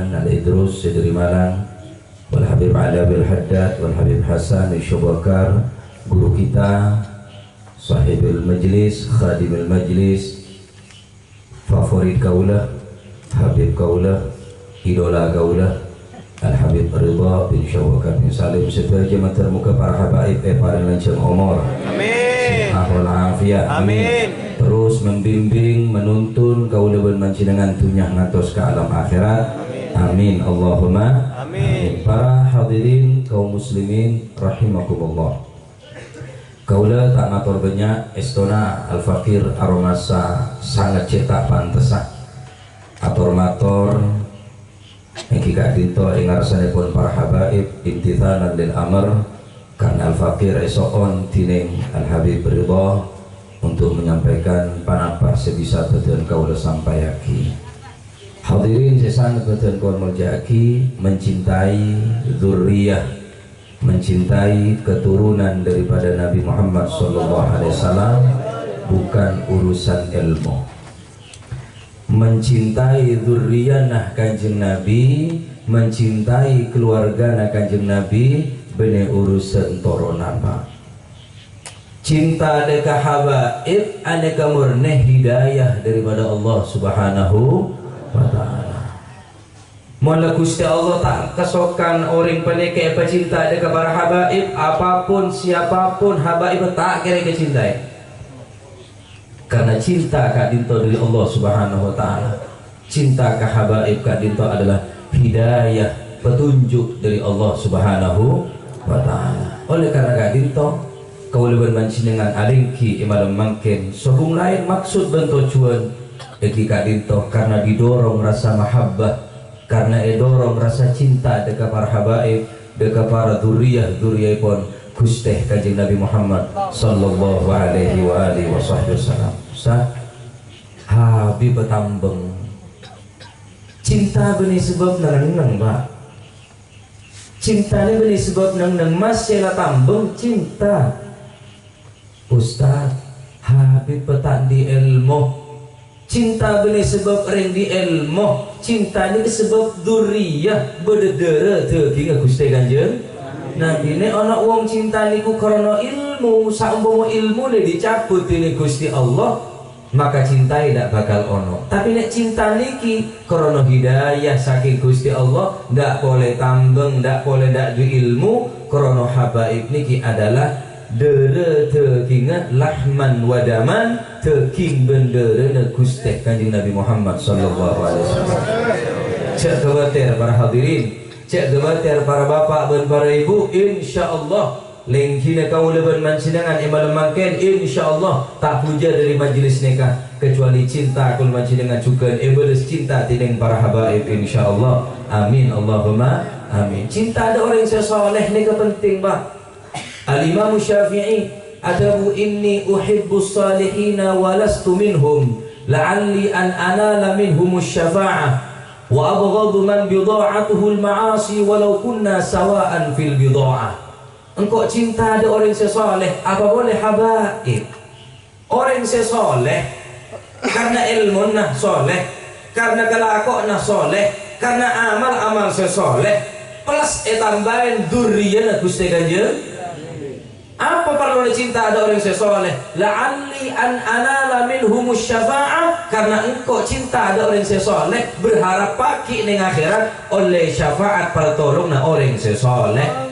Sulaiman Al-Idrus Sidri Malang, wal Habib Ali Bil Haddad, wal Habib Hasan Syubakar, guru kita, sahibul majlis, khadimul majlis, favorit kaulah, Habib kaulah, idola kaulah, Al-Habib Ridha bin Syawakar bin Salim, serta jemaah termuka para habaib para lancang umur. Amin. Ahwal afiyah. Amin. Terus membimbing, menuntun kaulah bermancingan tunyah ngatos ke alam akhirat. Amin. Allahumma Amin. Para hadirin kaum muslimin rahimakumullah. Kaulah tak ngatur banyak estona al-fakir aromasa sangat cetak pantesah atur mator Eki kadinto ingarsanipun para habaib imtithalan lil amr kan al-fakir esoon tining al-habib Ridha untuk menyampaikan panapa sebisa betul kaulah sampaiaki. Hadirin sesangat betul kaul merjaki mencintai dzurriyyah, mencintai keturunan daripada Nabi Muhammad SAW bukan urusan ilmu. Mencintai dzurriyyah Kanjeng Nabi, mencintai keluarga Kanjeng Nabi bener urusan toronapa. Cinta deka habaib aneka murni hidayah daripada Allah Subhanahu wa ta'ala. Mula Gusti Allah tak kesokan orang peneke apa cinta deka para habaib, apapun siapapun habaib tak kira kecintai. Karena cinta kak dinto dari Allah Subhanahu wa ta'ala. Cinta kak habaib kak dinto adalah hidayah, petunjuk dari Allah Subhanahu wa ta'ala. Oleh karena kak dinto kau lebih dengan alingki imalam mangkin sobung lain maksud bentuk cuan eki kak dinto karena didorong rasa mahabbah, karena dorong rasa cinta dekat para habaib, dekat para dzurriyyah pun Gusti Kanjeng Nabi Muhammad sallallahu alaihi wa alihi wasallam. Sa Habib betambeng cinta benih sebab nang Pak. Cinta ni benih sebab nang masih lah tambeng cinta. Ustaz Habib petak di ilmu, cinta benih sebab ring di ilmu, cinta ni sebab dzurriyyah berdedera teuking Gusti Kanjeng Nabi. Nek ana wong cinta niku karena ilmu, saumpama ilmu ne dicabut dening Gusti Allah, maka cinta tidak bakal ono. Tapi nek cinta niki karena hidayah saking Gusti Allah, ndak boleh tambeng, ndak boleh ndak du ilmu, karena habaib niki adalah dere tekinga lahman wadaman teking bendera Gusti Kanjeng Nabi Muhammad sallallahu alaihi wasallam. Cek khawatir para hadirin, cek khawatir para bapak dan para ibu, insyaallah lengkina kau leban mancinangan imal mangken insyaallah tak puja dari majelis nikah kecuali cinta kul mancinangan juga iblis cinta tining para habaib insyaallah. Amin Allahumma amin. Cinta ada orang yang soleh ni penting Pak. Al-Imam Syafi'i adabu inni uhibbus salihina walastu minhum la'alli an anala minhumus syafa'ah wa abghadu man bida'atuhul ma'asi walau kunna sawa'an fil bida'ah. Engkau cinta ada orang sesoleh apa boleh habaib. Orang sesoleh karena ilmu nah soleh, karena kelakon nah soleh, karena amal-amal sesoleh plus tambahin dzurriyyah Gusti Kanjeng. Apa perlu cinta ada orang sesoleh? La'alli an anala minhumus syafa'ah, karena engkau cinta ada orang sesoleh berharap pagi ning akhirat oleh syafaat pertolong na orang sesoleh.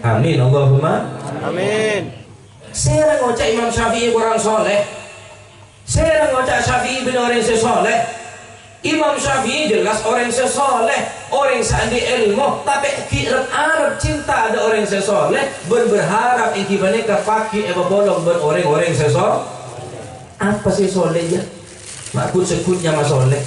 Amin Allahumma Amin. Saya ngocak Imam Syafi'i orang soleh, saya ngocak Syafi'i bin orang sesoleh. Imam Syafi'i jelas orang sesoleh, orang sandi ilmu, tapi kirat Arab cinta ada orang sesoleh, berharap iki baneka pagi eba bolong ber orang sesoleh. Apa sih solehnya? Maksud sekutnya mas soleh.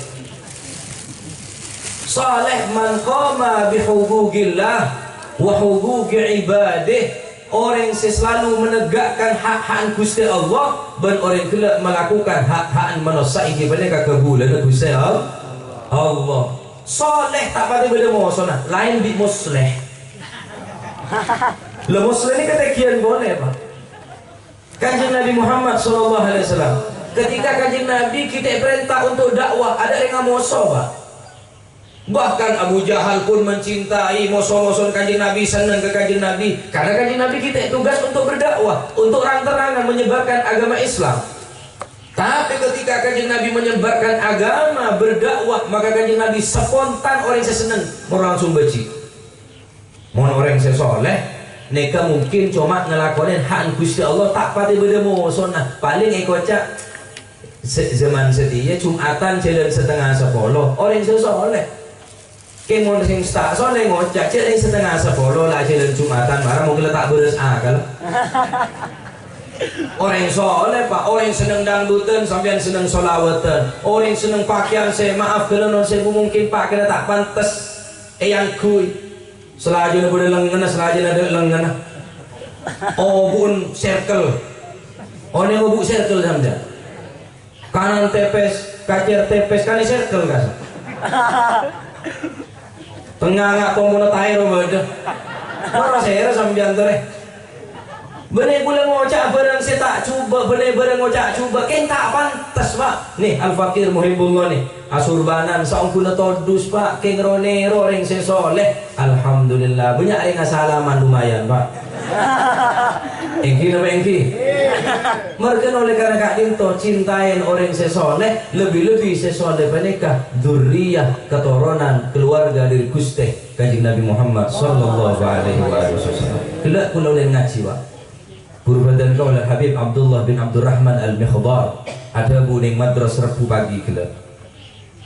Soleh man qama bihuquqillah wa huquqi ibadih, orang yang selalu menegakkan hak-hak Gusti Allah dan orang kelak melakukan hak-hak manusia iki baneka kebulan Gusti Allah. Soleh tak pada beda mosona, lain di musleh. Le musleh ini ketekian boleh Pak. Kanjeng Nabi Muhammad SAW ketika Kanjeng Nabi kita perintah untuk dakwah, ada yang ngamoso Pak. Bahkan Abu Jahal pun mencintai musuh-musuh kanjeng Nabi, senang ke kanjeng Nabi. Karena kanjeng Nabi kita tugas untuk berdakwah, untuk terang-terangan menyebarkan agama Islam. Tapi ketika kanjeng Nabi menyebarkan agama, berdakwah, maka kanjeng Nabi spontan orang saya senang, orang langsung benci. Mohon orang saya soleh, neka mungkin cuma ngelakonin hak Gusti Allah tak pati bertemu sunnah. Paling ekocak zaman setia Jumatan jalan setengah 10. Orang saya soleh. Kemon sing tak soleh ngocak cek ning setengah 10 lah jalan Jumatan barang mungkin tak beres akal. Orang soleh pak, orang seneng dangdutan sampean seneng solawatan, orang seneng pakaian saya maaf kalau non saya mungkin pak kena tak pantas yang kui selaju ada lengan selaju ada lengan oh bun circle orang yang buk circle sampean kanan tepes kacer tepes kan circle kan tengah nggak pemunut air beda mana saya sampean tuh bener boleh ngocak barang saya tak coba bener ngocak coba kan tak pantas pak nih al-fakir muhibbullah nih asurbanan saung kuna todus pak keng ronero reng saya soleh alhamdulillah banyak yang salaman lumayan pak engki nama engki mereka oleh karena kak dinto cintain orang saya soleh lebih-lebih saya soleh menikah dzurriyah keturunan keluarga dari Gusti Kanjeng Nabi Muhammad sallallahu alaihi wasallam kelak kula oleh ngaji pak guru badan kau oleh Habib Abdullah bin Abdurrahman Al-Mikhdar ada buning madras Rebu pagi kelak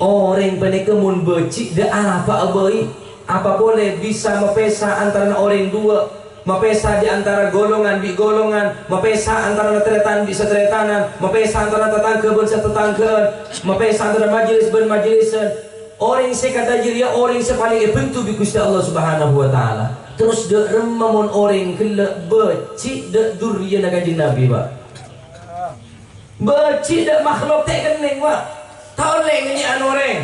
orang penika mun becik dah apa abai apa boleh bisa mepesa antara orang dua mepesa di antara golongan bi golongan mepesa antara tretan bi setretanan mepesa antara tetangga ben setetanggaan mepesa antara majelis ben majelisan orang sekata jiria orang sepaling bentu bi Gusti Allah Subhanahu wa taala terus dek remamun orang kelak becik dek duriyah Kanjeng Nabi pak becik dek makhluk tak kening pak tak boleh nyanyian orang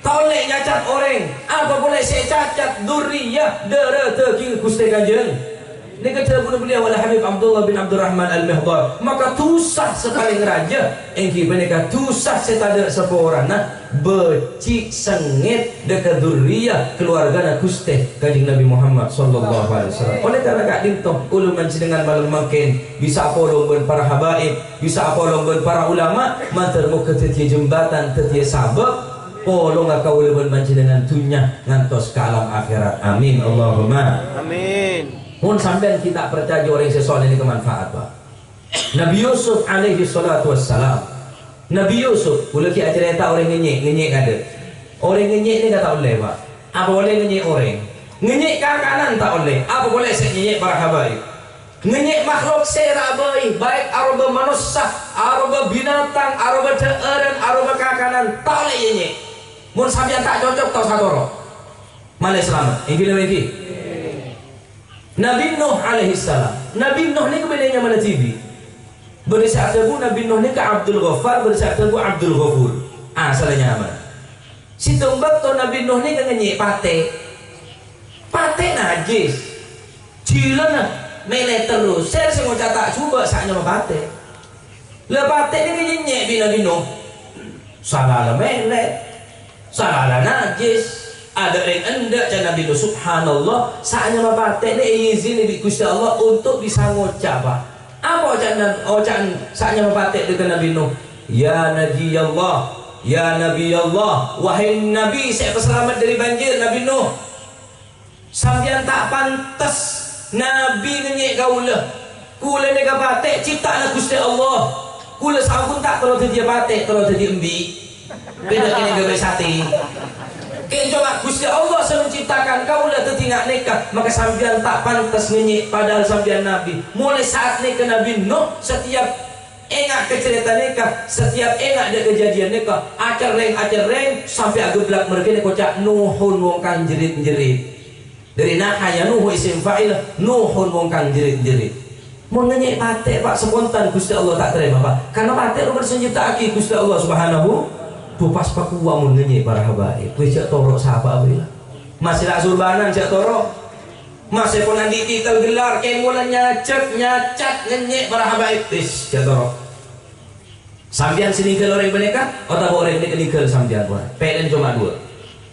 tak boleh nyacat orang apa boleh saya cacat duriyah dek teki Gusti Kanjeng ini kata beliau oleh Habib Abdullah bin Abdurrahman Al-Mikhdar maka tusah sepaling raja engki mereka tusah setada seorang nah becik sengit dekat duriyah keluarga Gusti Kanjeng Nabi Muhammad sallallahu alaihi wasallam oleh karena kak dinto uluman dengan malam makin bisa apolong ben para habaib bisa apolong ben para ulama mantar muka tetia jembatan tetia sabab polong akau uluman dengan dunya ngantos ke alam akhirat amin Allahumma Amin. Mun sampean kita percaya orang sesoleh ini kemanfaat pak. Nabi Yusuf alaihi salatu wassalam. Nabi Yusuf boleh kita cerita orang ngenyek ada. Orang ngenyek ini tak boleh pak. Apa boleh ngenyek orang? Ngenyek kanan tak boleh. Apa boleh saya ngenyek para habaib? Ngenyek makhluk serabai baik aroba manusia, aroba binatang, aroba deeren, aroba kakanan tak boleh ngenyek. Mun sampean tak cocok tau satoro. Malah selamat. Ini lagi. Nabi Nuh alaihi salam. Nabi Nuh ni kebenarnya mana TV? Bersyarat bu Nabi Nuh ni ke Abdul Ghaffar, bersyarat bu Abdul Ghafur. Salahnya apa? Si tombak tu Nabi Nuh ni kenyek pate. Pate najis. Cila na mele terus. Saya mau catat cuba saatnya pate. Le pate ni kenyek bi Nabi Nuh. Salah la mele. Salah la najis. Ada yang anda jangan Nabi Nuh subhanallah saatnya mabate ni izin di Gusti Allah untuk bisa ngucap apa ocan saatnya mabate dengan Nabi Nuh ya Nabi Allah wahai Nabi saya selamat dari banjir Nabi Nuh sampean tak pantas Nabi ngenyek kaula kula ni kapate ciptaan Gusti Allah kula sampun tak terus dia pate terus dia embi beda kini gawe sate coba Gusti Allah menciptakan kaulah tertinggal nikah maka sampean tak pantas ngenyek padahal sampean Nabi mulai saat nikah Nabi Nuh setiap engak kecerita nikah setiap engak ada kejadian nikah acar reng sampai agak belak mereka ni kocak Nuhun wong kang jerit-jerit dari nahaya Nuh isim fa'il Nuhun wong kang jerit-jerit mau ngenyek pate pak spontan Gusti Allah tak terima pak karena pate lu bersenjata aki Gusti Allah subhanahu tuh pas paku wamun ngenyek para habaib wis cak torok sapa abila masih tak surbanan cak torok masih pun nanti titel gelar kayak mulai nyacat ngenyek para habaib wis cak torok sampian sini ke orang mereka atau orang ini ke sampian buat PLN cuma dua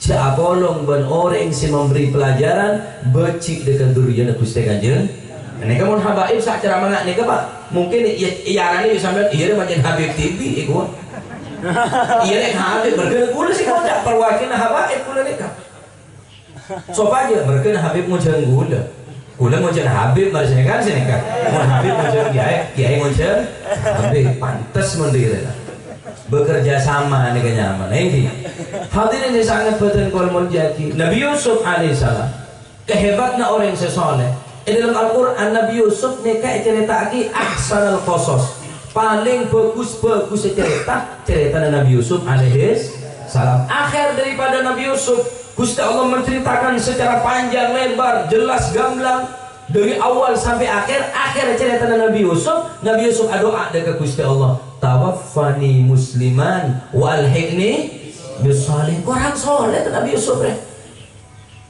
Cak bolong ben orang si memberi pelajaran becik dekat durian Gusti Kanjeng. Ini kamu habaib sak cara mangak nih Pak. Mungkin iyaran ini sampai iya macam Habib TV ikut. Iya nek Habib berkenan kula sih kau tak perwakilan habaib kula nek. So aja berkenan Habib mau jangan kula mau jangan Habib macam kan sini kan. Mau Habib mau jangan kiai mau jangan Habib pantas mendiri lah. Bekerja sama nih kenyaman. Ini hadirin yang sangat penting kalau mau jadi Nabi Yusuf alaihissalam kehebatnya orang yang sesoleh. Dalam Al-Quran Nabi Yusuf nih kayak cerita lagi ahsanul qasas paling bagus cerita Nabi Yusuf alaihissalam. Akhir daripada Nabi Yusuf Gusti Allah menceritakan secara panjang lebar jelas gamblang dari awal sampai akhir cerita Nabi Yusuf doa dekat Gusti Allah tawaffani musliman wa alhiqni bisalihin. Orang soleh Nabi Yusuf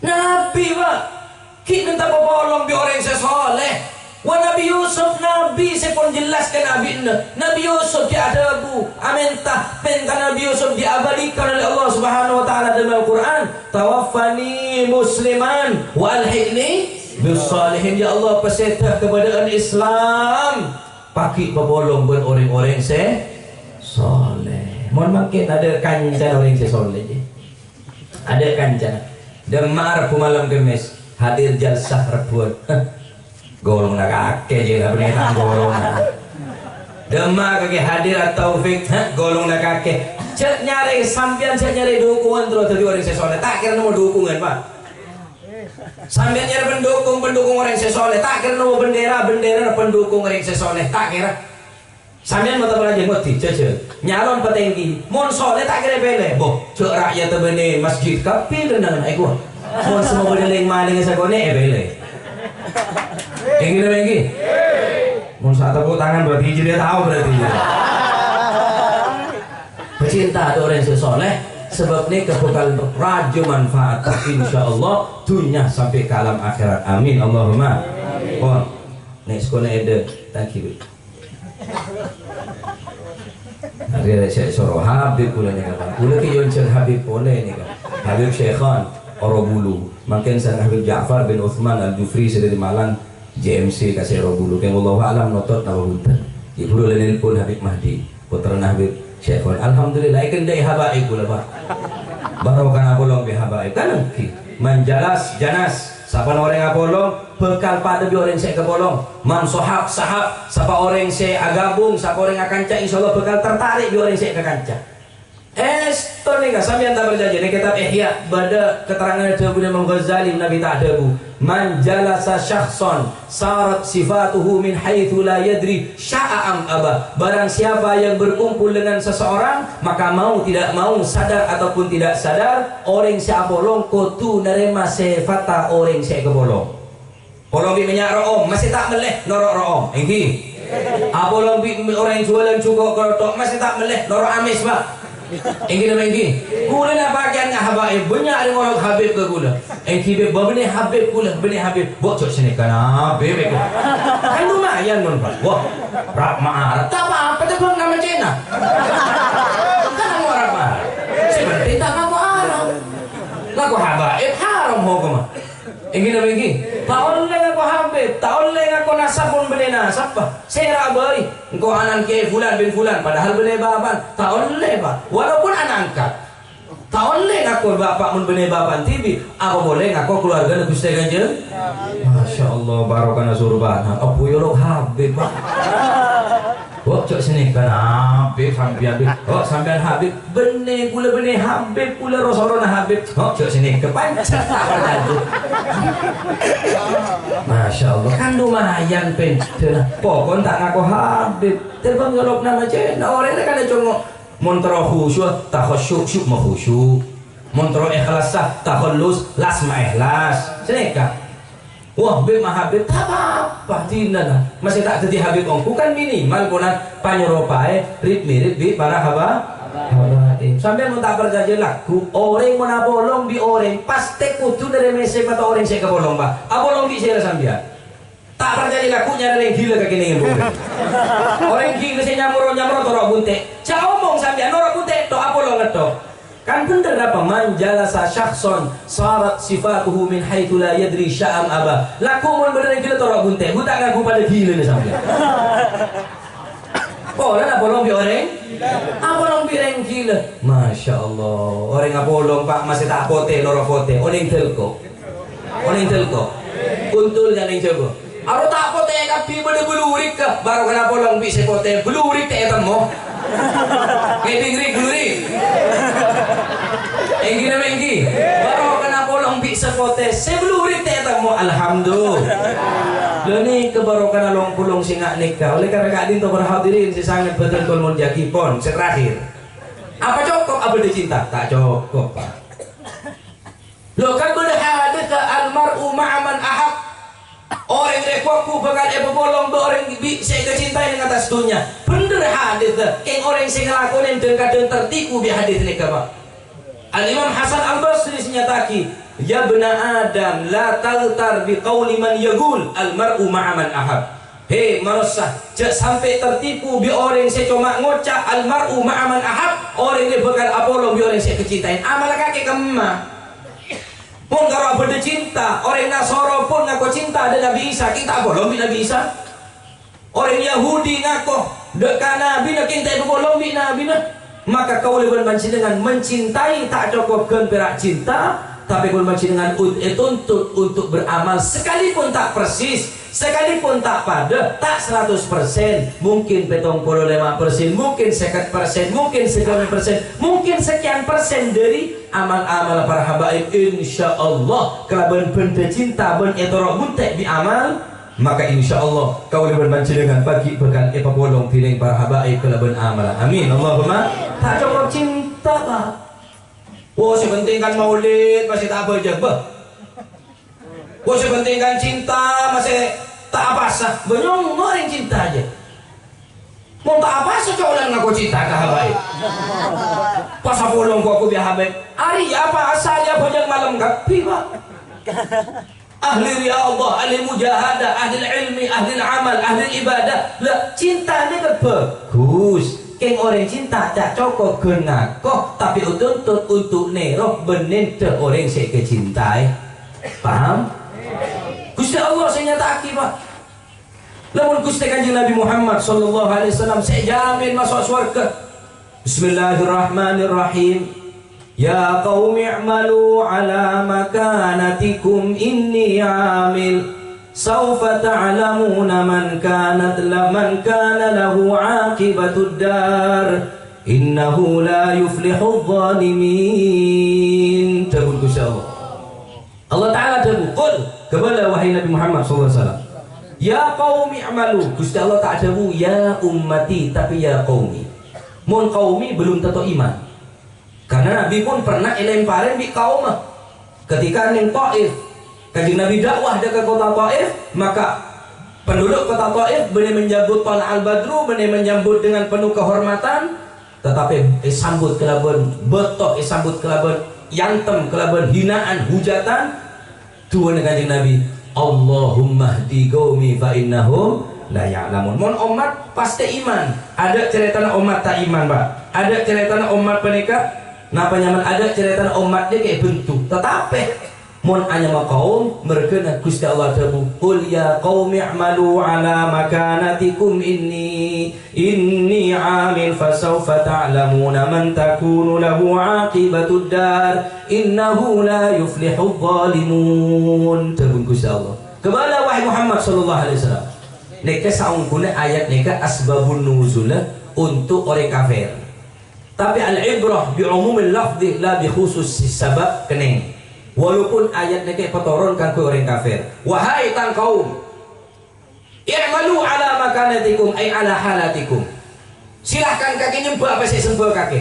Nabi Pak kita minta bolong bi orang sesoleh wa Nabi Yusuf Nabi saya pun jelaskan Nabi Yusuf dia ada bu amintah penkan Nabi Yusuf diabadikan oleh Allah Subhanahu wa taala dalam Al-Quran tawaffani musliman wa alhiqni bisalihin. Ya Allah peserta kepada Islam pakai pebolong buat orang-orang soleh. Mohon makin ada kancan orang soleh. Ada kancan. Demar malam Kemis hadir jalsah rebuan. Golong nak kakek je lah beneran golong. Demar kaki hadir atau Taufik golong nak kakek. Cek nyari sampian cek nyari dukungan terus dari orang soleh. Tak kira mau dukungan Pak. Sambil nyari pendukung orang sesoleh tak kira nama bendera pendukung orang sesoleh tak kira sambil mau tahu aja ngerti cece nyalon petinggi mon soleh tak kira bele boh cek rakyat terbene masjid kapi dengan aku mon semua berdeling maling segone bele ingin lagi mon saat tepuk tangan berarti dia tahu berarti pecinta ada orang sesoleh sebab ini kebekal raja manfaat insyaallah dunia sampai ke alam akhirat amin Allahumma amin. Next kona ada thank you hari ada Syekh Soro Habib pula ni kan pula ke Yonchen Habib boleh ni kan Habib Syekhan Orobulu makin sang Habib Ja'far bin Uthman Al-Jufri dari Malang JMC kasih Orobulu yang Allah alam notot nawabuntan ibu lain pun Habib Mahdi putra Habib Syekhan alhamdulillah ikan dari habaib pula Pak baru kan bolong bi habaib kan menjalas janas siapa orang bolong bekal pada bi orang saya kebolong man sahab siapa orang saya agabung siapa orang akan cak insyaallah bekal tertarik bi orang saya ke kanca nih sampean tak berjanji ini kitab Ihya pada keterangan Abu Imam Ghazali Nabi ta'adabu man jalasa syakhsan sarat sifatuhu min haitsu la yadri sya'a am aba barang siapa yang berkumpul dengan seseorang maka mau tidak mau sadar ataupun tidak sadar orang siapa bolong kudu nerima sifata orang siapa kebolong bolong bi minyak room masih tak meleh norok room ini bolong bi orang jualan cukup kerotok masih tak meleh norok amis Pak. Engki nama engki, kula nak bagian ngah habaib banyak orang Habib ke kula. Engki be benih Habib kula, benih Habib. Bocok sini kan Habib ke. Kan lumayan mon Pak. Wah, rak ma'ar. Tak apa, tak apa nama Cina. Kan mau rak ma'ar. Sebenarnya tak ngaku haram. Ngaku habaib haram hukum. Engki nama engki. Tak oleh ngaku Habib, tak oleh ngaku nasab pun benih nasab Pak. Saya rabai. Engkau anak kiai fulan bin fulan padahal benih baban tak oleh Pak walaupun anak angkat tak oleh ngaku bapak mun benih baban TV apa boleh ngaku keluarga Gusti Kanjeng Masya Allah barokah surban apa yolok Habib Pak cok sini kan Habib sampean sampean Habib benih Habib kula Rasulullah Habib cok sini kepancet Masya Allah kan lumayan pen pokon tak ngaku Habib terbang yolok nama Cina orang kan cuma montro khusyuk tak khusyuk makhusyuk montro ikhlas takhallus las ma ikhlas sini kak wah Habib Habib tak apa tidak lah masih tak jadi Habib ongku kan minimal konan panyeropae mirip di para habaib sampai mau tak berjanji lagu orang mau bolong di orang pasti kudu dari mesem atau orang saya kebolong Pak abolong di saya sambil tak berjanji lagu nyari yang gila kaki nih orang gila saya nyamur torok bunte cak omong sambil norok bunte to abolong ngetok Kan bener apa? Man jalasa syakhson sarat sifatuhu min haitsu la yadri sya'am aba. Laku mun bener gila torok bunte. Buta ngaku pada gila nih sampai. Pola na bolong bi orang? Apa long bireng gila? Masya Allah. Orang ngapolong Pak masih tak pote loro pote. Oning telko. Oning telko. Untul janing coba. Aro tak pote kapi bede bulurik ka. Baru kena polong bi sepote bulurik te etemo. Kayak bulurik. Enggi na menggi. Baru kena polong bi sepote sebulurik te etemo. Alhamdulillah. Lo ni kebarokan along pulong singa nikah. Oleh karena kadin to berhadirin si sangat betul kol mon jakipon terakhir. Apa cukup apa dicinta? Tak cukup, Pak. Lo kan boleh ada ke almar'u ma'aman ahab. Orang rekwaku bakal bolong do orang bi saya kecintai dengan atas dunia. Bener hadis yang orang sing ngelakonin dan kadang tertipu bi hadis nikah, Pak. Al-Imam Hasan Al-Basri nyataki, ya bena Adam la taltar bi qauli man yaqul al-mar'u ma'a man ahab. Hei manusia, jangan sampai tertipu bi orang yang cuma ngocak al-mar'u ma'a man ahab. Orang ini bakal apolong bi orang yang kecintain. Amal kaki kemah. Pun kalau berde cinta, orang Nasoro pun ngaku cinta ada Nabi Isa, kita apolong bi Nabi Isa. Orang Yahudi ngaku dekat Nabi, nak cinta apolong bi Nabi na. Maka kau boleh berbanci dengan mencintai tak cukupkan perak cinta, tapi kau berbanci dengan tuntut untuk beramal sekalipun tak persis, sekalipun tak pada, tak 100%, mungkin 75%, mungkin 50%, mungkin 90%, mungkin sekian persen dari amal-amal para habaib. Insya Allah kalau benda cinta ben etorok buntek di amal, maka insya Allah kau boleh berbanci dengan bagi bekan epa bolong piring para habaib kalau ben amal. Amin Allahumma. Tak cukup cinta, Pak. Oh, sepentingkan maulid masih tak apa je, bah. Oh, sepentingkan cinta masih tak apa sah. Benyong orang cinta aja. Mau tak apa sah colan ngaku cinta ke habaib. Pas bolong aku biar habaib. Hari apa asalnya bojang malam kapi, Pak. Ahli riyadhah, ahli mujahadah, ahli ilmi, ahli amal, ahli ibadah. Lah, cintanya kan bagus. Keng orang cinta tak cukup genakoh, tapi tuntut untuk neroh benin te orang saya kecintai. Paham? Gusti Allah saya nyataki, Pak. Lamun Gusti Kanjeng Nabi Muhammad sallallahu alaihi wasallam saya jamin masuk surga. Bismillahirrahmanirrahim. Ya qaumi i'malu ala makanatikum inni 'amil. Saufa ta'lamuna man kana lahu 'aqibatud dar innahu la yuflihudh dhalimin. Dabul Gusti Allah. Allah Ta'ala dabu qul kepada wahai Nabi Muhammad sallallahu alaihi wasallam. Ya qaumi i'malu. Gusti Allah tak dabu ya ummati tapi ya qaumi. Mun qaumi belum tentu iman. Karena Nabi pun pernah lemparin di kaum ketika ning Taif. Kanjeng Nabi dakwah ke kota Taif, maka penduduk kota Taif benar menyambut Tal'al Badru, benar menyambut dengan penuh kehormatan, tetapi sambut kelaban betok, sambut kelaban yantem, kelaban hinaan, hujatan. Dua Kanjeng Nabi, Allahumma hdi qaumi fa innahum la ya'lamun. Mon umat pasti iman. Ada cerita umat tak iman, Pak. Ada cerita umat penikah, napa nyaman ada cerita umatnya kayak bentuk, tetapi mun anya maqaum merkena Gusti Allah dabu qul ya qaumi i'malu ala makanatikum inni 'amil fasawfa ta'lamuna man takunu lahu 'aqibatud dar innahu la yuflihudh dhalimun. Dabu Gusti Allah kepada wahai Muhammad sallallahu alaihi wasallam neka saungkuna ayat neka asbabun nuzul untuk orang kafir, tapi al-ibrah bi umumil lafzi la bi khususis sabab keneng. Walaupun ayatnya kayak petoron kan orang kafir. Wahai tang kaum, i'malu ala makanatikum ay ala halatikum. Silahkan kaki nyembah apa sih sembah kaki.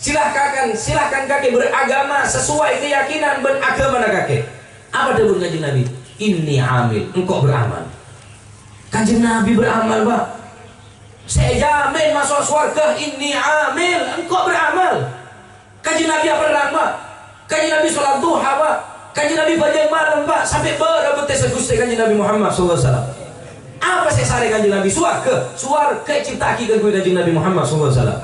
Silahkan kaki beragama sesuai keyakinan beragama kaki. Apa dawuh Kanjeng Nabi? Inni amil, engkau beramal. Kanjeng Nabi beramal, Pak. Saya jamin masuk surga. Inni amil, engkau beramal. Kanjeng Nabi apa beramal? Kanjeng Nabi sholat duha, Pak. Kanjeng Nabi panjang malam, Pak. Sampai berebut Gusti Kanjeng Nabi Muhammad sallallahu alaihi wasallam. Apa sih sare Kanjeng Nabi? Suarga ciptaki ke Kanjeng Nabi Muhammad sallallahu alaihi wasallam.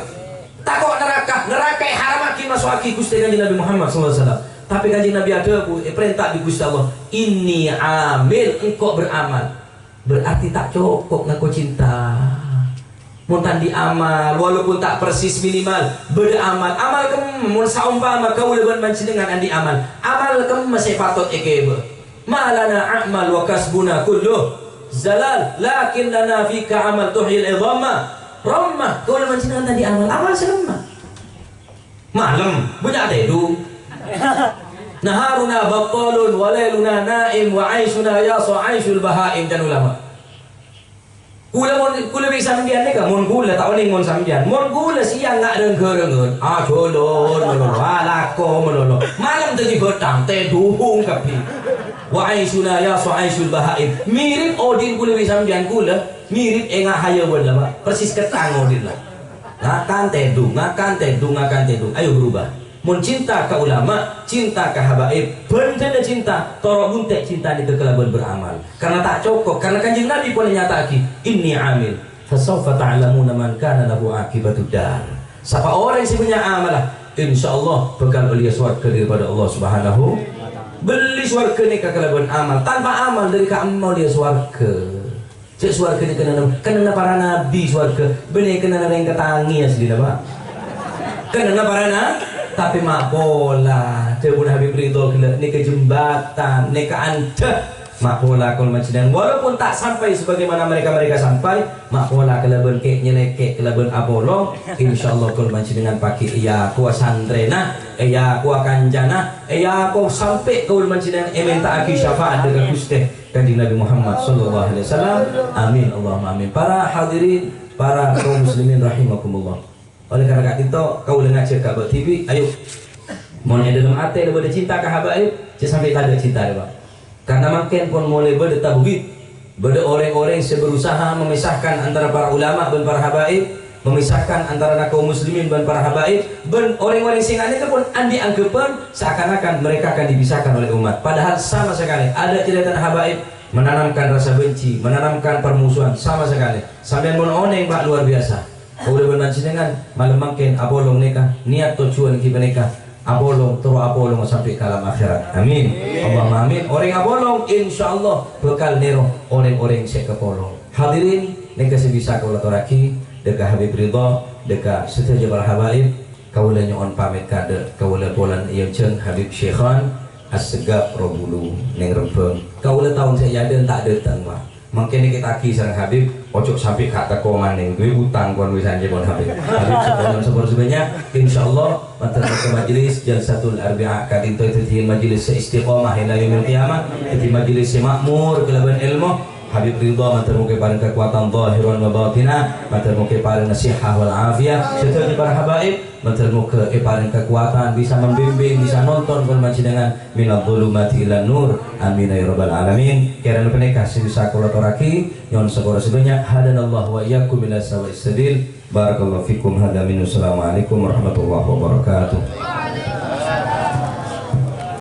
takut neraka haramaki masukaki Gusti Kanjeng Nabi Muhammad SAW. Tapi Kanjeng Nabi ada perintah di Gusti Allah, ini amil, engkau beramal. Berarti tak cukup ngaku cinta. Muntan di amal walaupun tak persis minimal beramal amal kem mun saumpama kau leban manci dengan andi amal masih patut ekebe malana a'mal wa kasbuna kulluh zalal lakin lana fika amal tuhyil idhamma ramma kau leban manci dengan andi amal selama malam banyak dedu naharuna battalun wa lailuna naim wa aishuna yasu aishul bahaim dan ulama Kula bisa sambian ni ka mun kula tak oning mun sambian mun kula siang ngak dengker jolon lako melolo malam tadi betang teh duhung kapi wa aisuna ya so aisul bahaim mirip odin kula bisa sambian kula mirip engak haya wala persis ketang odin lah ngakan tedu ayo berubah mun cinta ka ulama, cinta ka habaib, bencana cinta, toro buntek cinta di kekelaban beramal. Karena tak cukup, karena Kanjeng Nabi pun nyataki, inni amil, fasawfa ta'lamuna man kana lahu akibatud dar. Siapa orang yang punya amalah, insyaallah bekal beli swarga daripada Allah Subhanahu. Beli swarga ni kekelaban amal, tanpa amal dari ka amal dia swarga. Cek swarga ni kena para nabi swarga, benih kena yang ketangi asli apa? Kena para nabi tapi mak bola Dewan Habib Ridho ni ke jembatan ni ke anda mak bola kalau macam walaupun tak sampai sebagaimana mereka sampai mak bola kelaban kek nyelekek kelaban abolong insyaallah kalau macam dengan pakai iya ku sandrena iya ku kanjana iya ku sampai kalau macam dengan minta aki syafaat dengan Gusti Kanjeng Nabi Muhammad sallallahu alaihi wasallam amin Allahumma amin. Para hadirin para kaum muslimin rahimakumullah. Oleh karena itu kau dengar cek Kabel TV, ayo mau dalam hati ada cinta ke habaib, sampai tak ada cinta ya, Pak. Karena makin pun mulai bertabugit, beda orang-orang yang berusaha memisahkan antara para ulama dan para habaib, memisahkan antara kaum muslimin dan para habaib, dan orang-orang sing itu pun andi anggapan seakan-akan mereka akan dipisahkan oleh umat. Padahal sama sekali ada cerita habaib menanamkan rasa benci, menanamkan permusuhan sama sekali. Sampai mun oneng Pak luar biasa. Boleh bermanci dengan malam makin abolong neka niat tujuan kita neka abolong terus abolong sampai ke alam akhirat. Amin. Allahumma amin. Orang abolong insyaallah bekal nero orang-orang sek kepolong. Hadirin neka sebisa kau latoraki deka Habib Ridho deka setiap para habaib kaula nyon pamit kade kaula bolan ieu ceung Habib Syekhan As-Segaf Robulu neng rempeng kaula tahun saya dan tak datang mah. Mungkin kita kisah Habib, ojo sampai kata komaning, gue utang kon bisa aja bon Habib. Habib sebenarnya, insyaallah mantan ke majelis Jalsatul Arbi'a kadinto itu di majelis istiqomah ila yaumil qiyamah, di majelis makmur kelaban ilmu. Habib Ridho mantan muke paling kekuatan zahiran wa batina, mantan muke paling nasihah wal afiyah. Setelah para habaib mantan muke paling kekuatan bisa membimbing, bisa nonton kon dengan minadh dhulumati ila nur. Amin ya rabbal alamin. Kirana penikah bisa kula toraki nyon segoro sebanyak hadanallahu wa iyyakum ila sawa'is sabil. Barakallahu fikum hada min assalamualaikum warahmatullahi wabarakatuh.